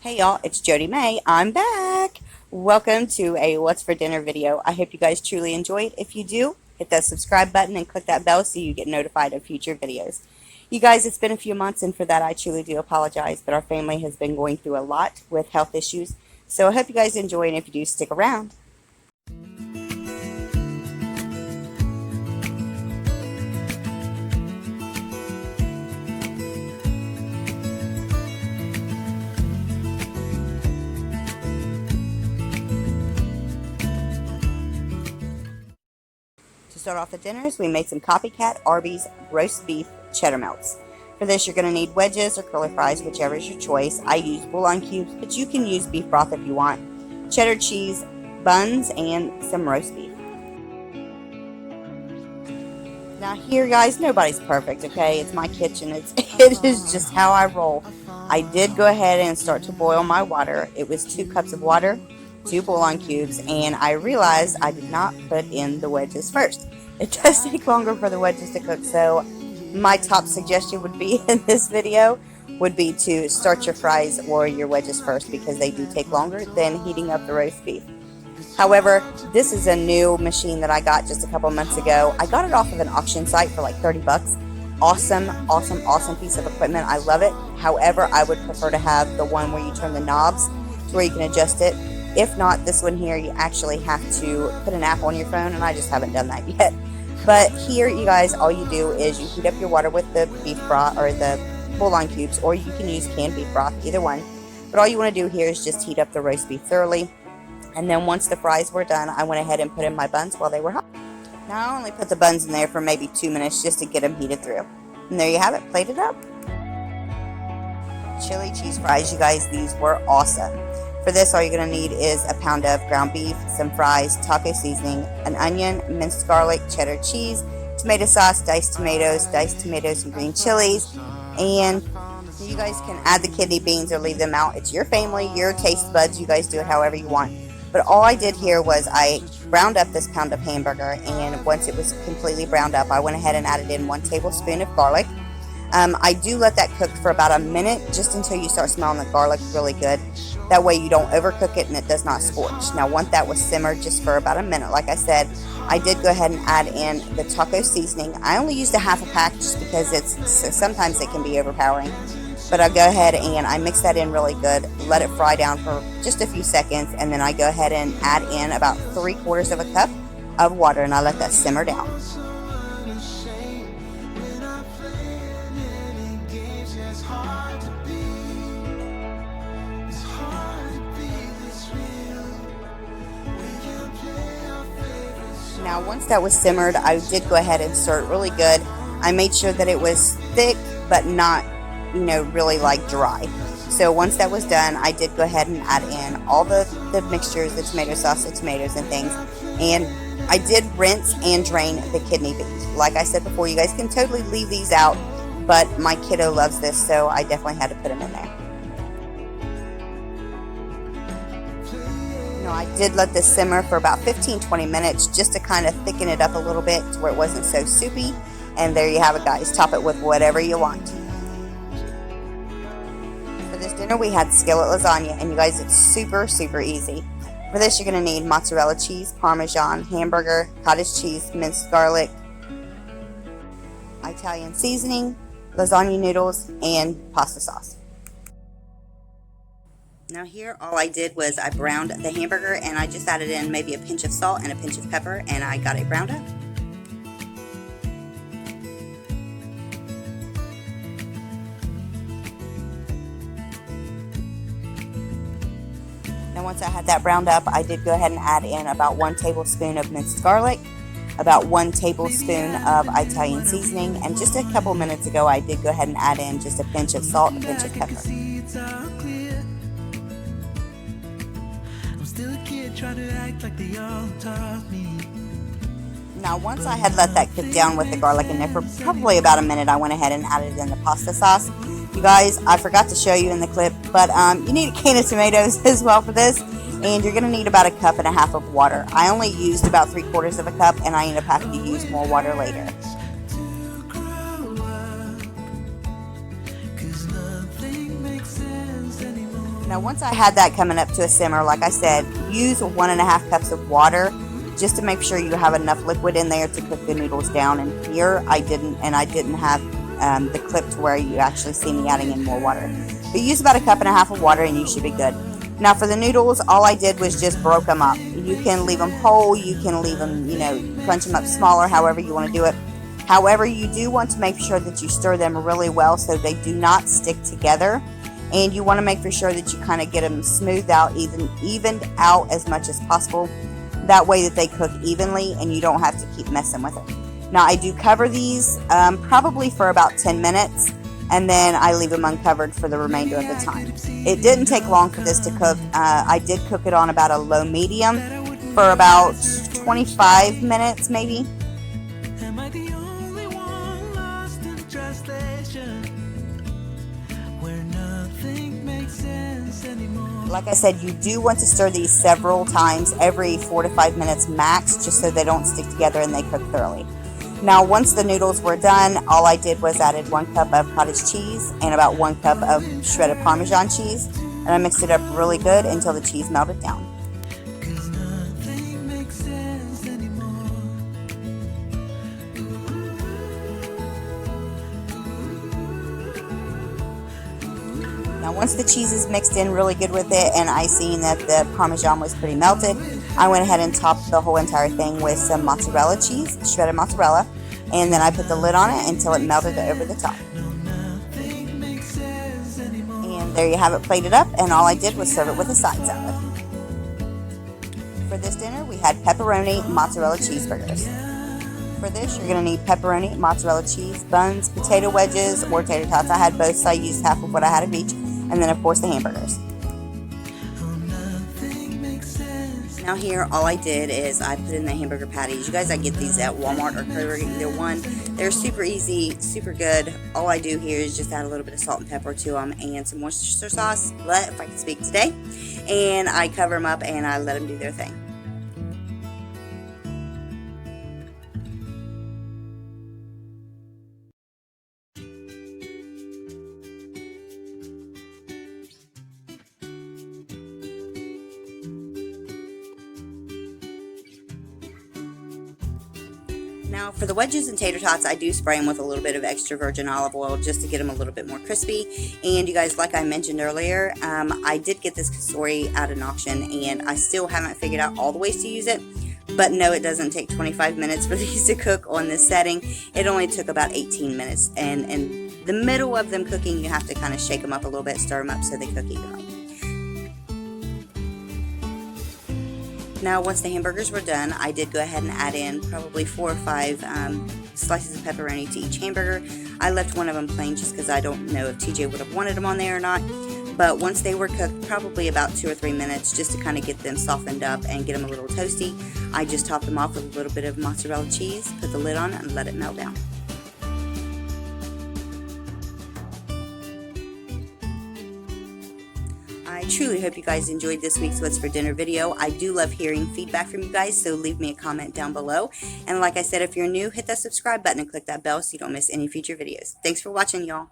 Hey y'all, it's Jody May. I'm back. Welcome to a What's for Dinner video. I hope you guys truly enjoy it. If you do, hit that subscribe button and click that bell so you get notified of future videos. You guys, it's been a few months, and for that I truly do apologize, but our family has been going through a lot with health issues. So I hope you guys enjoy, and if you do, stick around. To start off the dinners, we made some Copycat Arby's roast beef cheddar melts. For this, you're going to need wedges or curly fries, whichever is your choice. I use bouillon cubes, but you can use beef broth if you want. Cheddar cheese, buns, and some roast beef. Now here, guys, nobody's perfect, okay? It's my kitchen. It is just how I roll. I did go ahead and start to boil my water. It was 2 cups of water, 2 bouillon cubes, and I realized I did not put in the wedges first. It does take longer for the wedges to cook, so my top suggestion would be in this video would be to start your fries or your wedges first, because they do take longer than heating up the roast beef. However, this is a new machine that I got just a couple months ago. I got it off of an auction site for like 30 bucks. Awesome piece of equipment. I love it. However, I would prefer to have the one where you turn the knobs to where you can adjust it. If not, this one here, you actually have to put an app on your phone, and I just haven't done that yet. But here, you guys, all you do is you heat up your water with the beef broth or the bouillon cubes, or you can use canned beef broth, either one. But all you want to do here is just heat up the roast beef thoroughly. And then once the fries were done, I went ahead and put in my buns while they were hot. Now I only put the buns in there for maybe 2 minutes just to get them heated through. And there you have it, plated up. Chili cheese fries, you guys, these were awesome. For this, all you're going to need is a pound of ground beef, some fries, taco seasoning, an onion, minced garlic, cheddar cheese, tomato sauce, diced tomatoes, and green chilies. And you guys can add the kidney beans or leave them out. It's your family, your taste buds. You guys do it however you want. But all I did here was I browned up this pound of hamburger, and once it was completely browned up, I went ahead and added in 1 tablespoon of garlic. I do let that cook for about a minute, just until you start smelling the garlic really good. That way you don't overcook it and it does not scorch. Now once that was simmered just for about a minute, like I said, I did go ahead and add in the taco seasoning. I only used a half a pack just because sometimes it can be overpowering. But I go ahead and I mix that in really good, let it fry down for just a few seconds, and then I go ahead and add in about 3/4 of a cup of water, and I let that simmer down. Now once that was simmered, I did go ahead and stir it really good. I made sure that it was thick but not, really like dry. So once that was done, I did go ahead and add in all the mixtures, the tomato sauce, the tomatoes and things. And I did rinse and drain the kidney beans. Like I said before, you guys can totally leave these out, but my kiddo loves this, so I definitely had to put them in there. I did let this simmer for about 15-20 minutes just to kind of thicken it up a little bit to where it wasn't so soupy. And there you have it, guys. Top it with whatever you want. For this dinner, we had skillet lasagna, and you guys, it's super easy. For this, you're going to need mozzarella cheese, Parmesan, hamburger, cottage cheese, minced garlic, Italian seasoning, lasagna noodles, and pasta sauce. Now here, all I did was I browned the hamburger, and I just added in maybe a pinch of salt and a pinch of pepper, and I got it browned up. Now once I had that browned up, I did go ahead and add in about 1 tablespoon of minced garlic, about 1 tablespoon of Italian seasoning, and just a couple minutes ago I did go ahead and add in just a pinch of salt and a pinch of pepper. Now once I had let that cook down with the garlic in there for probably about a minute, I went ahead and added in the pasta sauce. You guys, I forgot to show you in the clip, but you need a can of tomatoes as well for this, and you're going to need about 1.5 cups of water. I only used about 3/4 of a cup, and I ended up having to use more water later. Now once I had that coming up to a simmer, like I said, use 1.5 cups of water just to make sure you have enough liquid in there to cook the noodles down. And here I didn't have the clip to where you actually see me adding in more water. But use about 1.5 cups of water and you should be good. Now for the noodles, all I did was just broke them up. You can leave them whole, you can leave them, crunch them up smaller, however you want to do it. However, you do want to make sure that you stir them really well so they do not stick together. And you want to make for sure that you kind of get them smoothed out, evened out as much as possible. That way that they cook evenly and you don't have to keep messing with it. Now I do cover these probably for about 10 minutes and then I leave them uncovered for the remainder of the time. It didn't take long for this to cook. I did cook it on about a low medium for about 25 minutes maybe. Like I said, you do want to stir these several times, every 4 to 5 minutes max, just so they don't stick together and they cook thoroughly. Now once the noodles were done, all I did was added 1 cup of cottage cheese and about 1 cup of shredded Parmesan cheese, and I mixed it up really good until the cheese melted down. Now once the cheese is mixed in really good with it and I seen that the Parmesan was pretty melted, I went ahead and topped the whole entire thing with some mozzarella cheese, shredded mozzarella, and then I put the lid on it until it melted over the top. And there you have it plated up, and all I did was serve it with a side salad. For this dinner we had pepperoni mozzarella cheeseburgers. For this, you're going to need pepperoni, mozzarella cheese, buns, potato wedges, or tater tots. I had both, so I used half of what I had of each. And then, of course, the hamburgers. Now here, all I did is I put in the hamburger patties. You guys, I get these at Walmart or Kroger, either one. They're super easy, super good. All I do here is just add a little bit of salt and pepper to them and some Worcestershire sauce, if I can speak today. And I cover them up and I let them do their thing. Now for the wedges and tater tots, I do spray them with a little bit of extra virgin olive oil just to get them a little bit more crispy. And you guys, like I mentioned earlier, I did get this Cosori at an auction and I still haven't figured out all the ways to use it. But no, it doesn't take 25 minutes for these to cook on this setting. It only took about 18 minutes. And in the middle of them cooking, you have to kind of shake them up a little bit, stir them up so they cook evenly. Now once the hamburgers were done, I did go ahead and add in probably 4 or 5 slices of pepperoni to each hamburger. I left one of them plain just because I don't know if TJ would have wanted them on there or not. But once they were cooked, probably about 2 or 3 minutes, just to kind of get them softened up and get them a little toasty, I just topped them off with a little bit of mozzarella cheese, put the lid on it, and let it melt down. I truly hope you guys enjoyed this week's What's for Dinner video. I do love hearing feedback from you guys, so leave me a comment down below. And like I said, if you're new, hit that subscribe button and click that bell so you don't miss any future videos. Thanks for watching, y'all.